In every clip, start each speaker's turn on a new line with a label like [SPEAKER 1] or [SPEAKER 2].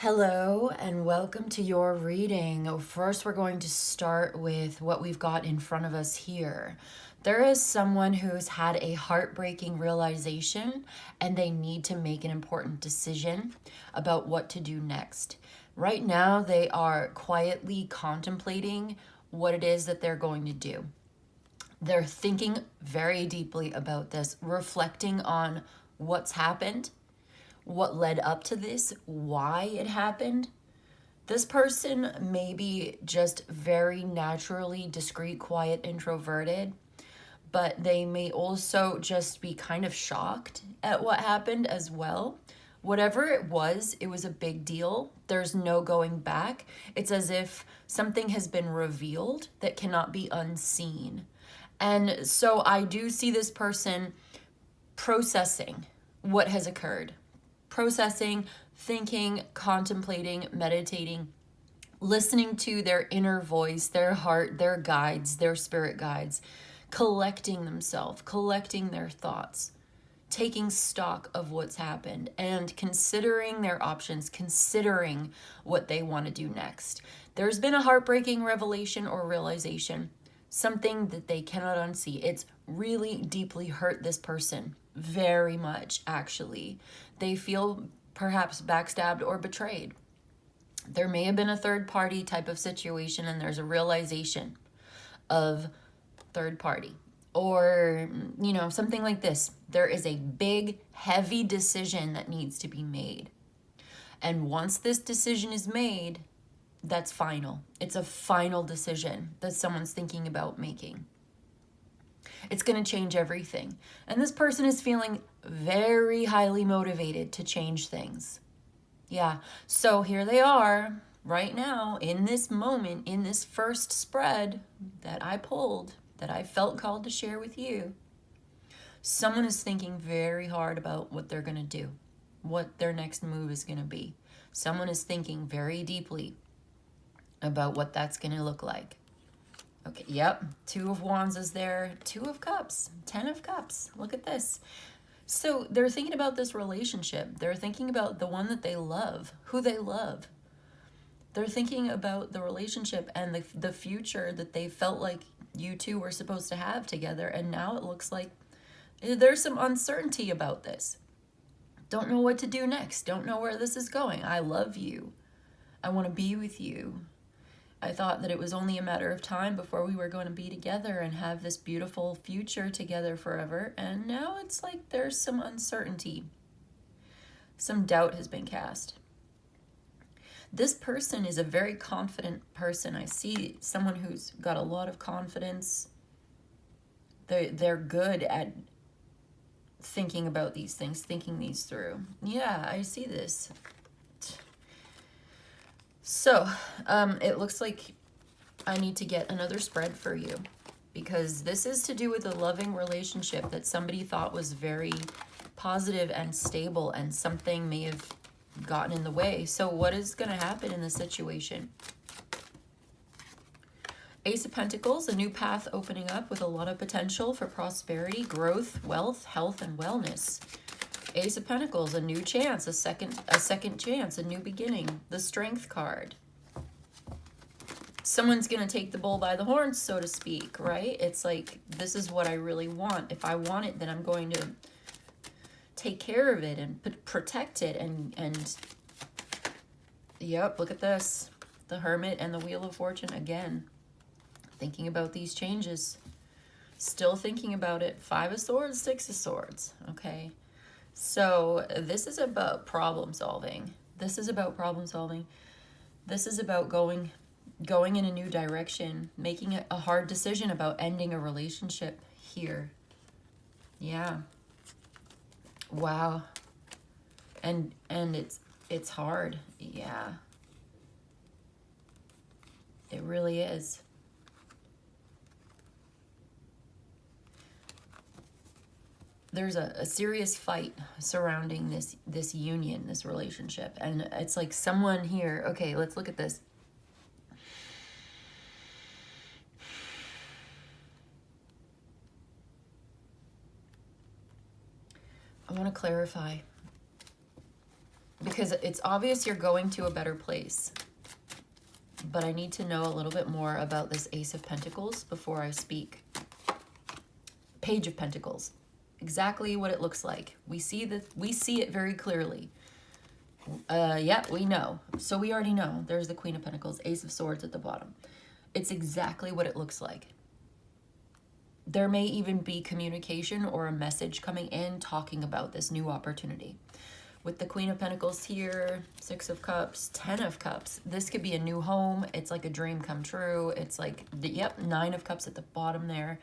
[SPEAKER 1] Hello and welcome to your reading. First, we're going to start with what we've got in front of us here. There is someone who's had a heartbreaking realization and they need to make an important decision about what to do next. Right now, they are quietly contemplating what it is that they're going to do. They're thinking very deeply about this, reflecting on what's happened, what led up to this, why it happened. This person may be just very naturally discreet, quiet, introverted, but they may also just be kind of shocked at what happened as well. Whatever it was a big deal. There's no going back. It's as if something has been revealed that cannot be unseen. And so I do see this person processing what has occurred. Processing, thinking, contemplating, meditating, listening to their inner voice, their heart, their guides, their spirit guides, collecting themselves, collecting their thoughts, taking stock of what's happened, and considering their options, considering what they want to do next. There's been a heartbreaking revelation or realization, something that they cannot unsee. It's really deeply hurt this person. Very much, actually. They feel perhaps backstabbed or betrayed. There may have been a third party type of situation and there's a realization of third party. Or, something like this. There is a big, heavy decision that needs to be made. And once this decision is made, that's final. It's a final decision that someone's thinking about making. It's going to change everything. And this person is feeling very highly motivated to change things. Yeah. So here they are right now in this moment, in this first spread that I pulled, that I felt called to share with you. Someone is thinking very hard about what they're going to do, what their next move is going to be. Someone is thinking very deeply about what that's going to look like. Okay, yep, 2 of Wands is there, 2 of Cups, 10 of Cups. Look at this. So they're thinking about this relationship. They're thinking about the one that they love, who they love. They're thinking about the relationship and the future that they felt like you two were supposed to have together. And now it looks like there's some uncertainty about this. Don't know what to do next. Don't know where this is going. I love you. I want to be with you. I thought that it was only a matter of time before we were going to be together and have this beautiful future together forever. And now it's like there's some uncertainty. Some doubt has been cast. This person is a very confident person. I see someone who's got a lot of confidence. They're good at thinking about these things, thinking these through. Yeah, I see this. So, it looks like I need to get another spread for you because this is to do with a loving relationship that somebody thought was very positive and stable and something may have gotten in the way. So what is going to happen in this situation? Ace of Pentacles, a new path opening up with a lot of potential for prosperity, growth, wealth, health, and wellness. Ace of Pentacles, a new chance, a second chance, a new beginning. The Strength card. Someone's going to take the bull by the horns, so to speak, right? It's like, this is what I really want. If I want it, then I'm going to take care of it and protect it. And yep, look at this. The Hermit and the Wheel of Fortune again. Thinking about these changes. Still thinking about it. 5 of Swords, 6 of Swords. Okay. So this is about problem solving. This is about problem solving. This is about going in a new direction, making a hard decision about ending a relationship here. Yeah. Wow. And it's hard. Yeah. It really is. There's a serious fight surrounding this union, this relationship. And it's like someone here, okay, let's look at this. I want to clarify because it's obvious you're going to a better place. But I need to know a little bit more about this Ace of Pentacles before I speak. Page of Pentacles. Exactly what it looks like. We see it very clearly. Yeah, we know. So we already know. There's the Queen of Pentacles, Ace of Swords at the bottom. It's exactly what it looks like. There may even be communication or a message coming in talking about this new opportunity. With the Queen of Pentacles here, Six of Cups, Ten of Cups. This could be a new home. It's like a dream come true. It's like, yep, Nine of Cups at the bottom there.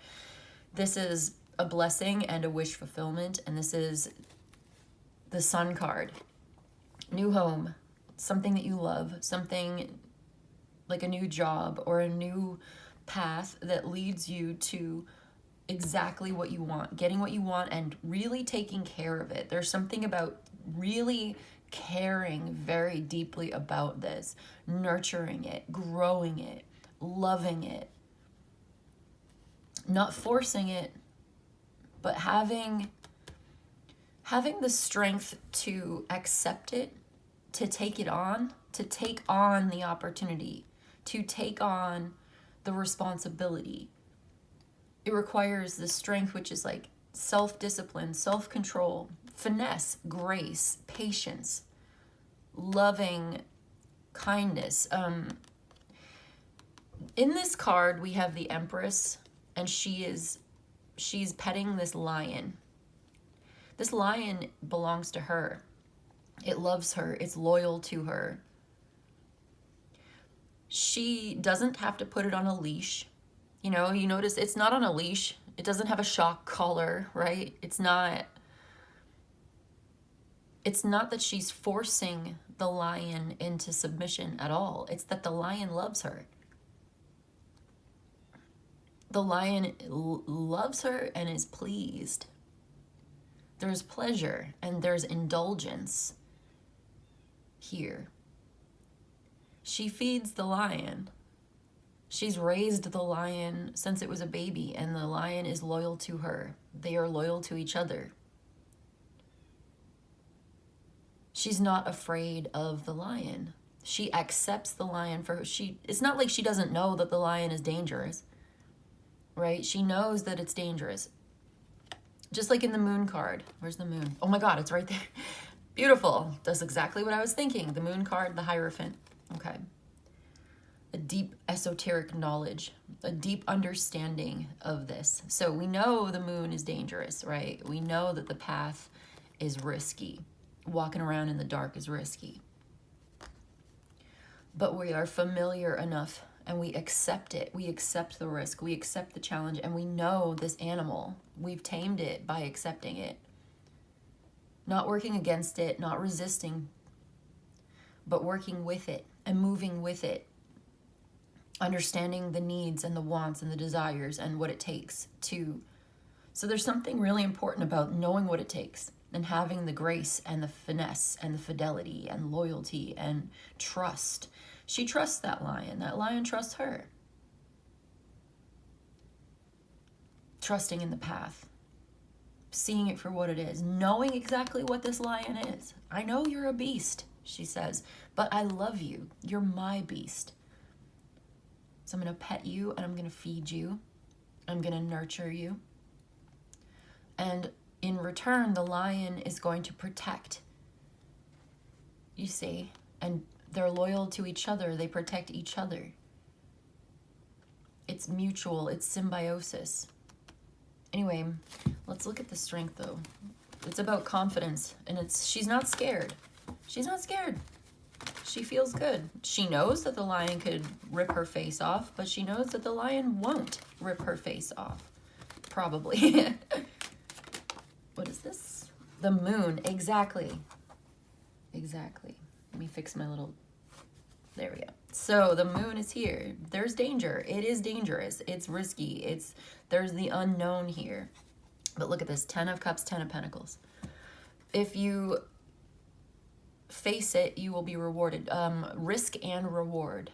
[SPEAKER 1] This is a blessing and a wish fulfillment. And this is the Sun card. New home, something that you love, something like a new job or a new path that leads you to exactly what you want, getting what you want and really taking care of it. There's something about really caring very deeply about this, nurturing it, growing it, loving it, not forcing it, but having the strength to accept it, to take it on, to take on the opportunity, to take on the responsibility. It requires the strength, which is like self-discipline, self-control, finesse, grace, patience, loving kindness. In this card, we have the Empress, and she's petting this lion. This lion belongs to her. It loves her. It's loyal to her. She doesn't have to put it on a leash. You know, you notice it's not on a leash. It doesn't have a shock collar, right? It's not that she's forcing the lion into submission at all. It's that the lion loves her. The lion loves her and is pleased. There's pleasure and there's indulgence here. She feeds the lion. She's raised the lion since it was a baby, and the lion is loyal to her. They are loyal to each other. She's not afraid of the lion. She accepts the lion for her. It's not like she doesn't know that the lion is dangerous, right? She knows that it's dangerous. Just like in the Moon card. Where's the moon? Oh my God, it's right there. Beautiful. That's exactly what I was thinking. The Moon card, the Hierophant. Okay. A deep esoteric knowledge, a deep understanding of this. So we know the moon is dangerous, right? We know that the path is risky. Walking around in the dark is risky. But we are familiar enough and we accept it. We accept the risk. We accept the challenge, and we know this animal. We've tamed it by accepting it. Not working against it, not resisting, but working with it and moving with it. Understanding the needs and the wants and the desires and what it takes to. So there's something really important about knowing what it takes and having the grace and the finesse and the fidelity and loyalty and trust. She trusts that lion. That lion trusts her. Trusting in the path. Seeing it for what it is. Knowing exactly what this lion is. I know you're a beast, she says, but I love you. You're my beast. So I'm going to pet you and I'm going to feed you. I'm going to nurture you. And in return, the lion is going to protect. You see, and they're loyal to each other. They protect each other. It's mutual. It's symbiosis. Anyway, let's look at the strength though. It's about confidence, and she's not scared. She's not scared. She feels good. She knows that the lion could rip her face off, but she knows that the lion won't rip her face off. Probably. What is this? The moon. Exactly. Exactly. Let me fix my little... There we go. So the moon is here. There's danger. It is dangerous. It's risky. There's the unknown here. But look at this. 10 of Cups, 10 of Pentacles. If you face it, you will be rewarded. Risk and reward.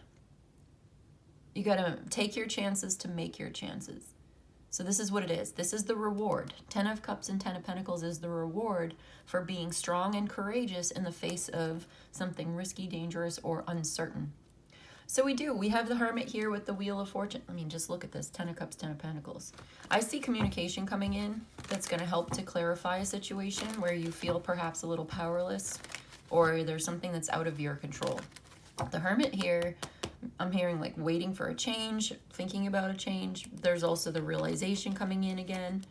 [SPEAKER 1] You got to take your chances to make your chances. So this is what it is. This is the reward. 10 of Cups and 10 of Pentacles is the reward for being strong and courageous in the face of something risky, dangerous, or uncertain. So we have the Hermit here with the Wheel of Fortune. I mean, just look at this, 10 of Cups, 10 of Pentacles. I see communication coming in that's going to help to clarify a situation where you feel perhaps a little powerless or there's something that's out of your control. The Hermit here, I'm hearing like waiting for a change, thinking about a change. There's also the realization coming in again,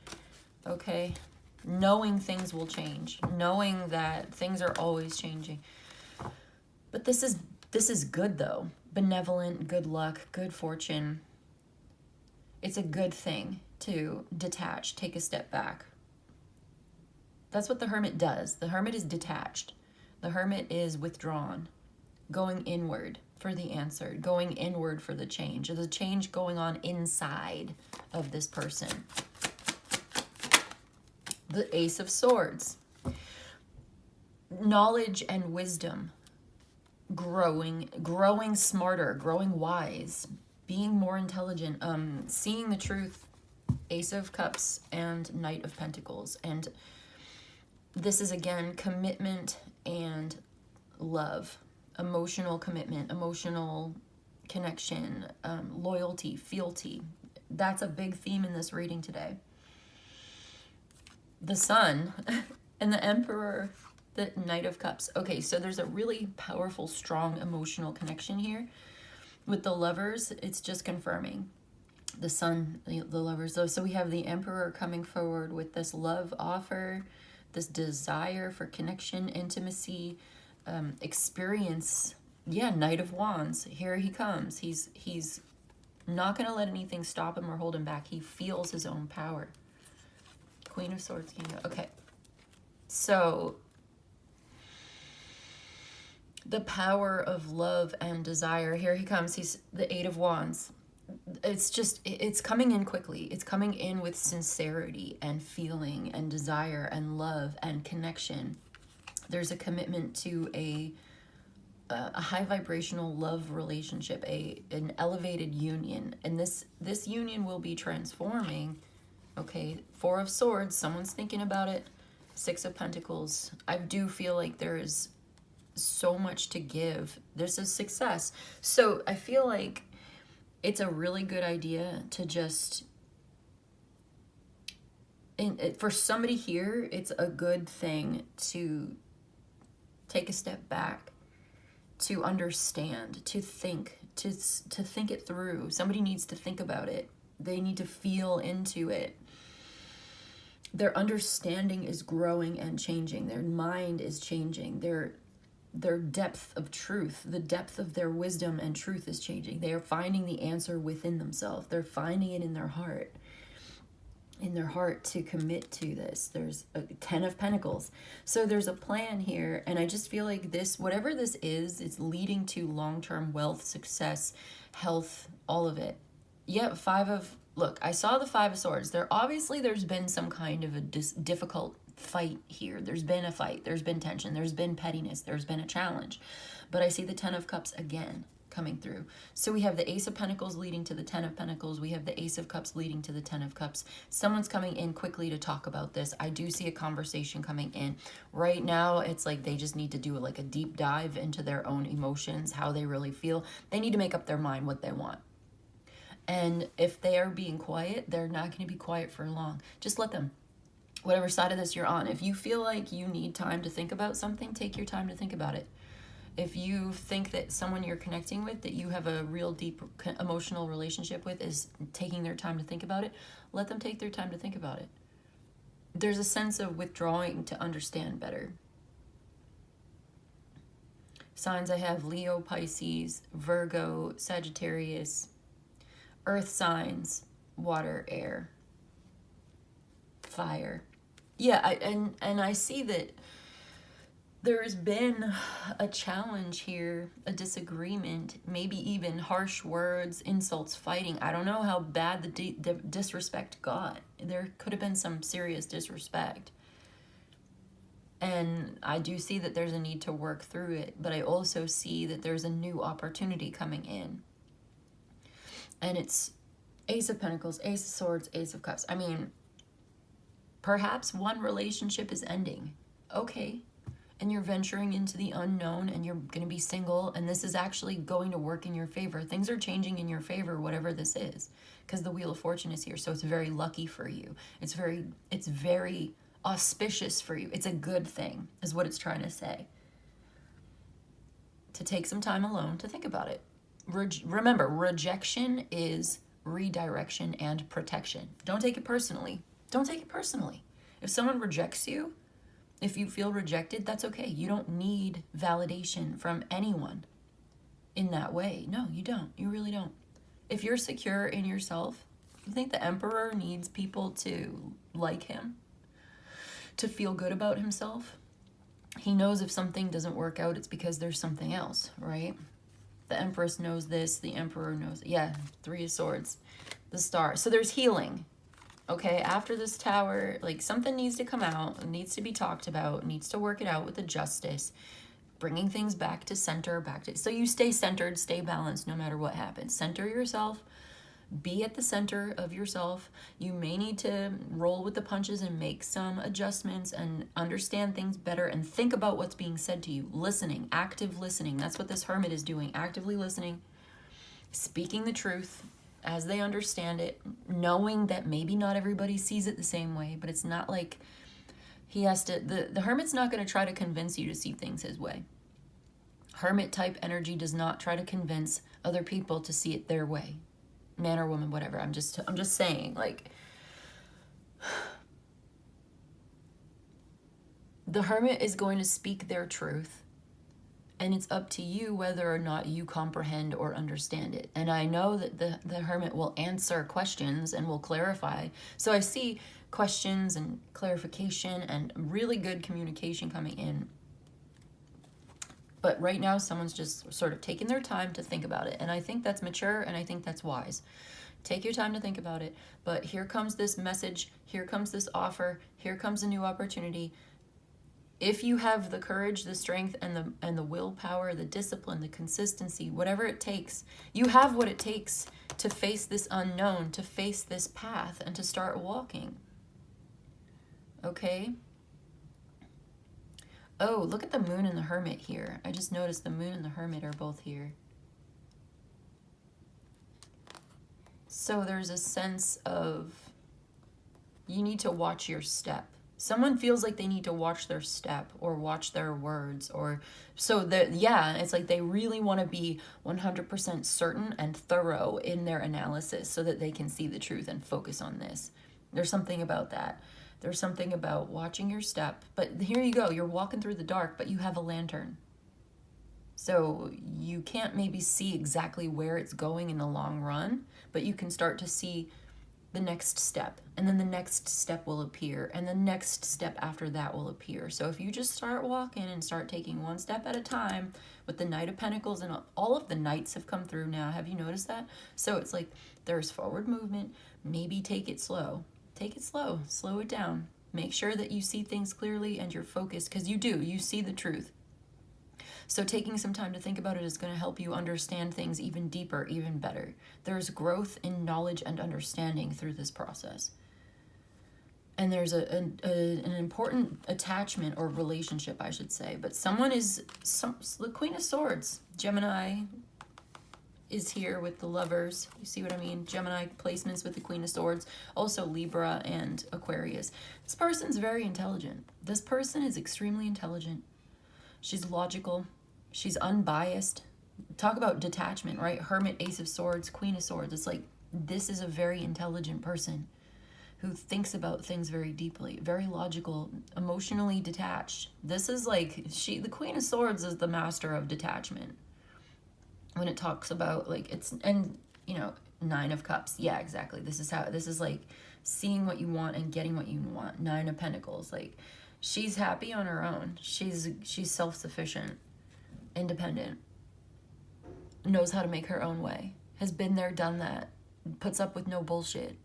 [SPEAKER 1] okay? Knowing things will change, knowing that things are always changing. But this is good though. Benevolent, good luck, good fortune. It's a good thing to detach, take a step back. That's what the Hermit does. The Hermit is detached. The Hermit is withdrawn, going inward for the answer, going inward for the change. There's a change going on inside of this person. The Ace of Swords. Knowledge and wisdom. Growing smarter, growing wise, being more intelligent, seeing the truth. Ace of Cups and Knight of Pentacles. And this is again commitment and love, emotional commitment, emotional connection, loyalty, fealty. That's a big theme in this reading today. The Sun and the Emperor, the Knight of Cups. Okay, so there's a really powerful, strong emotional connection here. With the Lovers, it's just confirming. The Sun, the Lovers. So we have the Emperor coming forward with this love offer, this desire for connection, intimacy, experience. Yeah, Knight of Wands. Here he comes. He's not going to let anything stop him or hold him back. He feels his own power. Queen of Swords. Okay. So the power of love and desire. Here he comes. He's the Eight of Wands. It's coming in quickly. It's coming in with sincerity and feeling and desire and love and connection. There's a commitment to a high vibrational love relationship, an elevated union. And this union will be transforming. Okay, Four of Swords. Someone's thinking about it. Six of Pentacles. I do feel like there is so much to give. This is success. So I feel like it's a really good idea to just, for somebody here, it's a good thing to take a step back, to understand, to think, to think it through. Somebody needs to think about it. They need to feel into it. Their understanding is growing and changing. Their mind is changing. Their depth of truth, the depth of their wisdom and truth is changing. They are finding the answer within themselves. They're finding it in their heart to commit to this. There's a 10 of Pentacles. So there's a plan here. And I just feel like this, whatever this is, it's leading to long-term wealth, success, health, all of it. Yep, look, I saw the Five of Swords. There's been some kind of a difficult fight here. There's been a fight. There's been tension. There's been pettiness. There's been a challenge. But I see the 10 of Cups again coming through. So we have the Ace of Pentacles leading to the 10 of Pentacles. We have the Ace of Cups leading to the 10 of Cups. Someone's coming in quickly to talk about this. I do see a conversation coming in. Right now, it's like they just need to do like a deep dive into their own emotions, how they really feel. They need to make up their mind what they want. And if they are being quiet, they're not going to be quiet for long. Just let them. Whatever side of this you're on. If you feel like you need time to think about something, take your time to think about it. If you think that someone you're connecting with, that you have a real deep emotional relationship with, is taking their time to think about it, let them take their time to think about it. There's a sense of withdrawing to understand better. Signs I have: Leo, Pisces, Virgo, Sagittarius, earth signs, water, air, fire. Yeah, and I see that there's been a challenge here, a disagreement, maybe even harsh words, insults, fighting. I don't know how bad the disrespect got. There could have been some serious disrespect. And I do see that there's a need to work through it, but I also see that there's a new opportunity coming in. And it's Ace of Pentacles, Ace of Swords, Ace of Cups. I mean, perhaps one relationship is ending. Okay. And you're venturing into the unknown and you're going to be single, and this is actually going to work in your favor. Things are changing in your favor, whatever this is, because the Wheel of Fortune is here. So it's very lucky for you. It's very auspicious for you. It's a good thing, is what it's trying to say. To take some time alone to think about it. Remember, rejection is redirection and protection. Don't take it personally. Don't take it personally. If someone rejects you, if you feel rejected, that's okay. You don't need validation from anyone in that way. No, you don't. You really don't. If you're secure in yourself, you think the Emperor needs people to like him, to feel good about himself? He knows if something doesn't work out, it's because there's something else, right? The Empress knows this. The Emperor knows. Yeah, Three of Swords. The Star. So there's healing. Okay, after this Tower, like, something needs to come out, needs to be talked about, needs to work it out with the Justice, bringing things back to center, so you stay centered, stay balanced no matter what happens. Center yourself, be at the center of yourself. You may need to roll with the punches and make some adjustments and understand things better and think about what's being said to you. Listening, active listening. That's what this Hermit is doing, actively listening, speaking the truth as they understand it, knowing that maybe not everybody sees it the same way, but it's not like he has to, the Hermit's not going to try to convince you to see things his way. Hermit type energy does not try to convince other people to see it their way. Man or woman, whatever. I'm just saying, like, the Hermit is going to speak their truth. And it's up to you whether or not you comprehend or understand it. And I know that the Hermit will answer questions and will clarify. So I see questions and clarification and really good communication coming in. But right now, someone's just sort of taking their time to think about it. And I think that's mature, and I think that's wise. Take your time to think about it. But here comes this message. Here comes this offer. Here comes a new opportunity. If you have the courage, the strength, and the willpower, the discipline, the consistency, whatever it takes, you have what it takes to face this unknown, to face this path, and to start walking. Okay? Oh, look at the Moon and the Hermit here. I just noticed the Moon and the Hermit are both here. So there's a sense of you need to watch your step. Someone feels like they need to watch their step or watch their words, or so that, yeah, it's like they really want to be 100% certain and thorough in their analysis so that they can see the truth and focus on this. There's something about that. There's something about watching your step. But here you go. You're walking through the dark, but you have a lantern. So you can't maybe see exactly where it's going in the long run, but you can start to see the next step, and then the next step will appear, and the next step after that will appear. So if you just start walking and start taking one step at a time, with the Knight of Pentacles, and all of the Knights have come through now. Have you noticed that? So it's like there's forward movement. Maybe take it slow. Take it slow. Slow it down. Make sure that you see things clearly and you're focused, because you do. You see the truth. So taking some time to think about it is going to help you understand things even deeper, even better. There's growth in knowledge and understanding through this process. And there's an important attachment or relationship, I should say. But someone is, the Queen of Swords, Gemini is here with the Lovers. You see what I mean? Gemini placements with the Queen of Swords. Also Libra and Aquarius. This person's very intelligent. This person is extremely intelligent. She's logical. She's unbiased. Talk about detachment, right? Hermit, Ace of Swords, Queen of Swords. It's like, this is a very intelligent person who thinks about things very deeply, very logical, emotionally detached. This is like, the Queen of Swords is the master of detachment. When it talks about, like, it's, and, you know, Nine of Cups. Yeah, exactly. This is like seeing what you want and getting what you want. Nine of Pentacles. Like, she's happy on her own. She's self-sufficient, independent, knows how to make her own way, has been there, done that, puts up with no bullshit.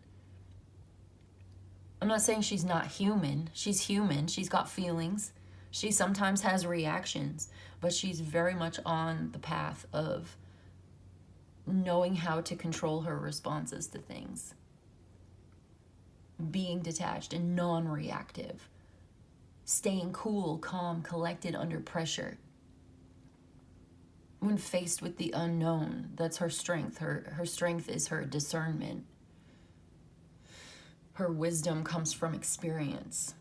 [SPEAKER 1] I'm not saying she's not human. She's human. She's got feelings. She sometimes has reactions, but she's very much on the path of knowing how to control her responses to things, being detached and non-reactive, staying cool, calm, collected under pressure. When faced with the unknown, that's her strength. Her strength is her discernment. Her wisdom comes from experience.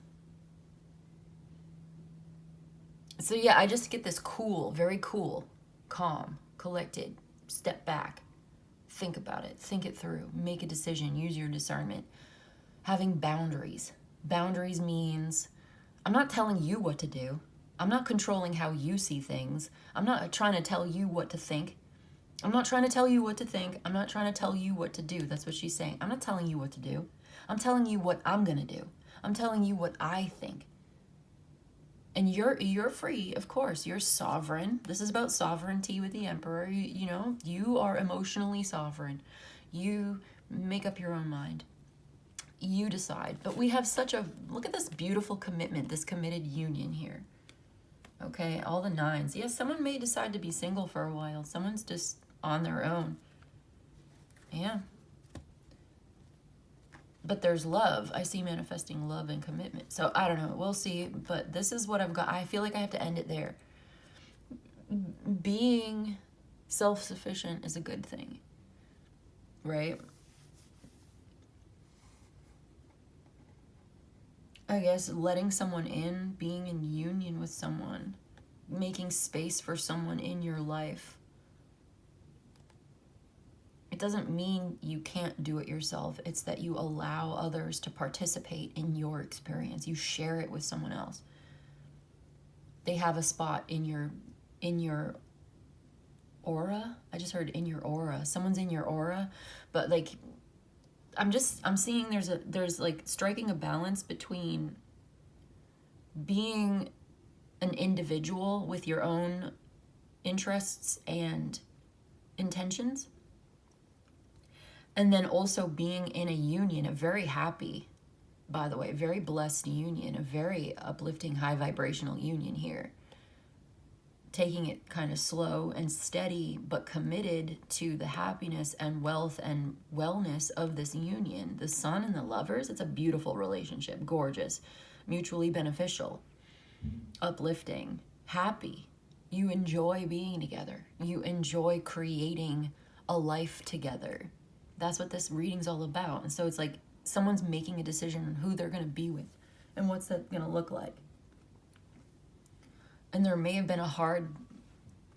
[SPEAKER 1] So yeah, I just get this cool, very cool, calm, collected, step back, think about it, think it through, make a decision, use your discernment. Having boundaries. Boundaries means I'm not telling you what to do. I'm not controlling how you see things. I'm not trying to tell you what to think. I'm not trying to tell you what to think. I'm not trying to tell you what to do. That's what she's saying. I'm not telling you what to do. I'm telling you what I'm going to do. I'm telling you what I think. And you're free, of course. You're sovereign. This is about sovereignty with the Emperor. You are emotionally sovereign. You make up your own mind. You decide. But we have look at this beautiful commitment, this committed union here. Okay, all the nines. Yes, someone may decide to be single for a while. Someone's just on their own. Yeah. But there's love. I see manifesting love and commitment. So I don't know. We'll see. But this is what I've got. I feel like I have to end it there. Being self-sufficient is a good thing. Right? I guess letting someone in, being in union with someone, making space for someone in your life. It doesn't mean you can't do it yourself. It's that you allow others to participate in your experience. You share it with someone else. They have a spot in your aura. I just heard in your aura. Someone's in your aura, but like I'm seeing there's like striking a balance between being an individual with your own interests and intentions, and then also being in a union, a very happy, by the way, very blessed union, a very uplifting, high vibrational union here. Taking it kind of slow and steady, but committed to the happiness and wealth and wellness of this union. The Sun and the Lovers, it's a beautiful relationship, gorgeous, mutually beneficial, uplifting, happy. You enjoy being together. You enjoy creating a life together. That's what this reading's all about. And so it's like someone's making a decision on who they're going to be with and what's that going to look like. And there may have been a hard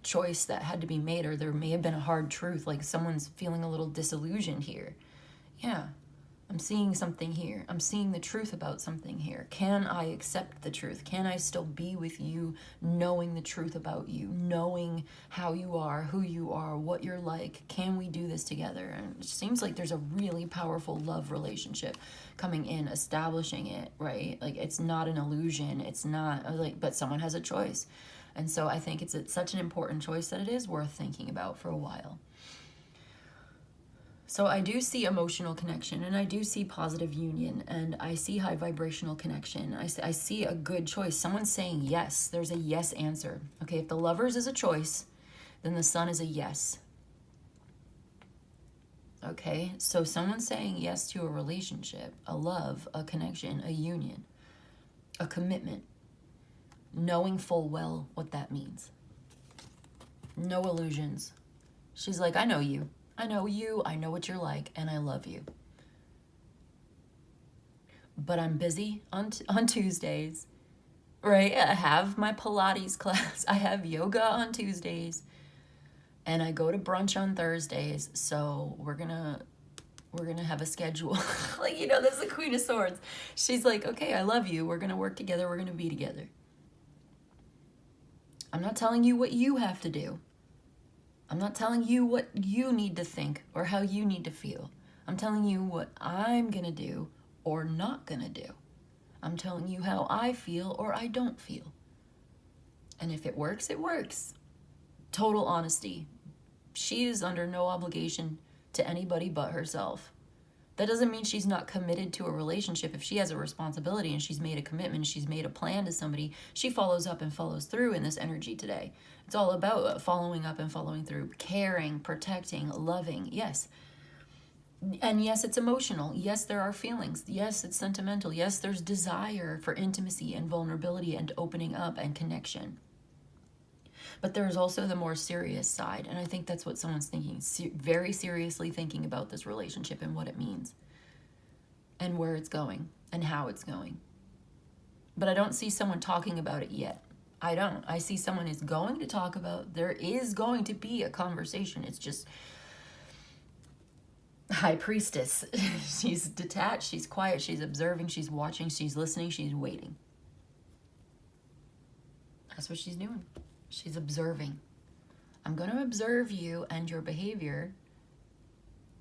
[SPEAKER 1] choice that had to be made, or there may have been a hard truth, like someone's feeling a little disillusioned here. Yeah, I'm seeing something here. I'm seeing the truth about something here. Can I accept the truth? Can I still be with you, knowing the truth about you, knowing how you are, who you are, what you're like? Can we do this together? And it seems like there's a really powerful love relationship coming in, establishing it, right? Like it's not an illusion. It's not like, but someone has a choice. And so I think it's such an important choice that it is worth thinking about for a while. So I do see emotional connection, and I do see positive union, and I see high vibrational connection. I see a good choice. Someone's saying yes. There's a yes answer. Okay, if the Lovers is a choice, then the Sun is a yes. Okay, so someone's saying yes to a relationship, a love, a connection, a union, a commitment, knowing full well what that means. No illusions. She's like, I know you. I know you, I know what you're like, and I love you. But I'm busy on Tuesdays, right? I have my Pilates class. I have yoga on Tuesdays, and I go to brunch on Thursdays. So we're gonna have a schedule. Like, this is the Queen of Swords. She's like, okay, I love you. We're gonna work together. We're gonna be together. I'm not telling you what you have to do. I'm not telling you what you need to think or how you need to feel. I'm telling you what I'm going to do or not going to do. I'm telling you how I feel or I don't feel. And if it works, it works. Total honesty. She is under no obligation to anybody but herself. That doesn't mean she's not committed to a relationship. If she has a responsibility and she's made a commitment, she's made a plan to somebody, she follows up and follows through in this energy today. It's all about following up and following through, caring, protecting, loving. Yes. And yes, it's emotional. Yes, there are feelings. Yes, it's sentimental. Yes, there's desire for intimacy and vulnerability and opening up and connection. But there's also the more serious side. And I think that's what someone's thinking, very seriously thinking about this relationship and what it means and where it's going and how it's going. But I don't see someone talking about it yet. I don't. I see someone is going to talk about, there is going to be a conversation. It's just High Priestess. She's detached, she's quiet, she's observing, she's watching, she's listening, she's waiting. That's what she's doing. She's observing. I'm going to observe you and your behavior,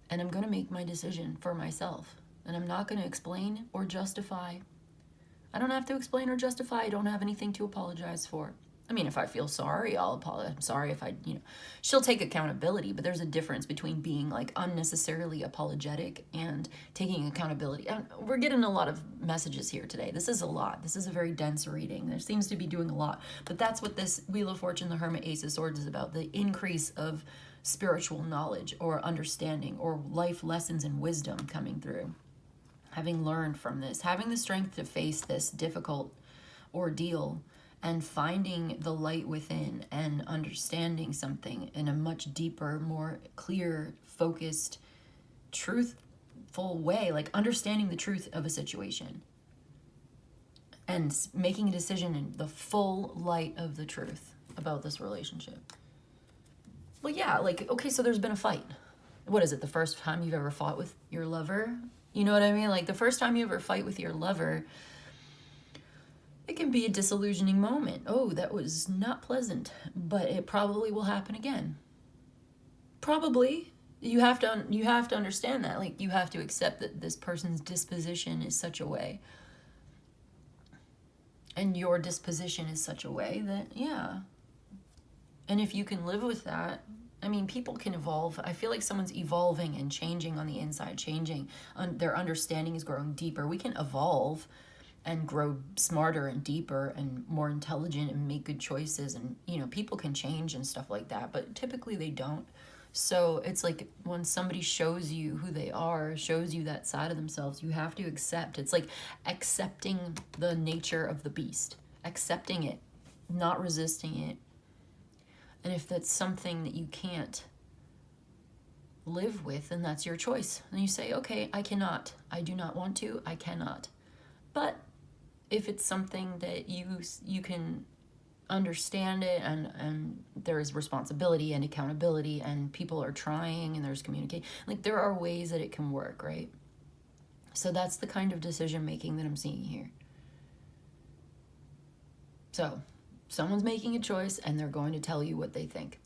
[SPEAKER 1] and I'm going to make my decision for myself. And I'm not going to explain or justify. I don't have to explain or justify. I don't have anything to apologize for. I mean, if I feel sorry, I'll apologize. I'm sorry if I, she'll take accountability, but there's a difference between being like unnecessarily apologetic and taking accountability. And we're getting a lot of messages here today. This is a lot. This is a very dense reading. There seems to be doing a lot, but that's what this Wheel of Fortune, the Hermit, Ace of Swords is about. The increase of spiritual knowledge or understanding or life lessons and wisdom coming through. Having learned from this, having the strength to face this difficult ordeal, and finding the light within and understanding something in a much deeper, more clear, focused, truthful way, like understanding the truth of a situation and making a decision in the full light of the truth about this relationship. Well, yeah, like, okay, so there's been a fight. What is it, the first time you've ever fought with your lover? You know what I mean? Like the first time you ever fight with your lover, it can be a disillusioning moment. Oh, that was not pleasant, but it probably will happen again. Probably. You have to understand that. Like you have to accept that this person's disposition is such a way. And your disposition is such a way that, yeah. And if you can live with that, I mean, people can evolve. I feel like someone's evolving and changing on the inside, changing. Their understanding is growing deeper. We can evolve and grow smarter and deeper and more intelligent and make good choices. And, people can change and stuff like that, but typically they don't. So it's like when somebody shows you who they are, shows you that side of themselves, you have to accept. It's like accepting the nature of the beast, accepting it, not resisting it. And if that's something that you can't live with, then that's your choice. And you say, okay, I cannot. I do not want to. I cannot. But if it's something that you can understand it and there is responsibility and accountability and people are trying and there's communication, like there are ways that it can work, right? So that's the kind of decision making that I'm seeing here. So someone's making a choice and they're going to tell you what they think.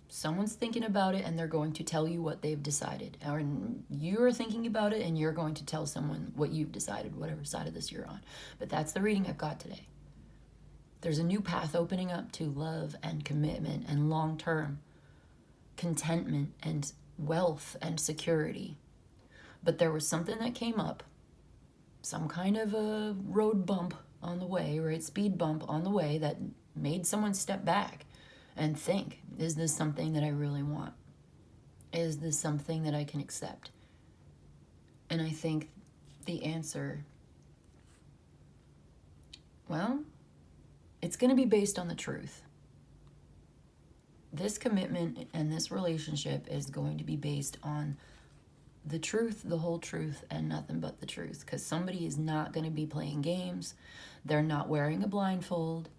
[SPEAKER 1] Someone's thinking about it and they're going to tell you what they've decided. Or you're thinking about it and you're going to tell someone what you've decided, whatever side of this you're on. But that's the reading I've got today. There's a new path opening up to love and commitment and long-term contentment and wealth and security. But there was something that came up, some kind of a road bump on the way, right? Speed bump on the way that made someone step back and think, is this something that I really want? Is this something that I can accept? And I think the answer, well, it's going to be based on the truth. This commitment and this relationship is going to be based on the truth, the whole truth, and nothing but the truth. Because somebody is not going to be playing games. They're not wearing a blindfold.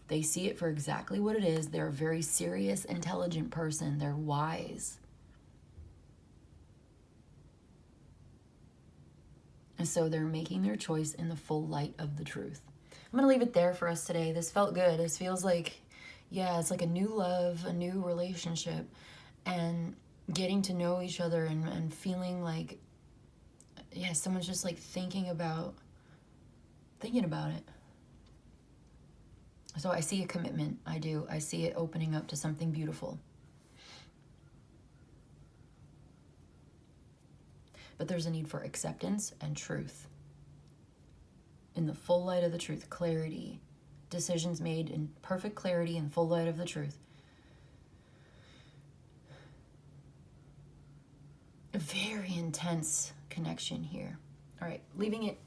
[SPEAKER 1] They see it for exactly what it is. They're a very serious, intelligent person. They're wise. And so they're making their choice in the full light of the truth. I'm going to leave it there for us today. This felt good. This feels like, yeah, it's like a new love, a new relationship, and getting to know each other and feeling like, yeah, someone's just like thinking about it. So I see a commitment. I do. I see it opening up to something beautiful. but there's a need for acceptance and truth. In the full light of the truth, clarity, decisions made in perfect clarity and full light of the truth. A very intense connection here. All right, leaving it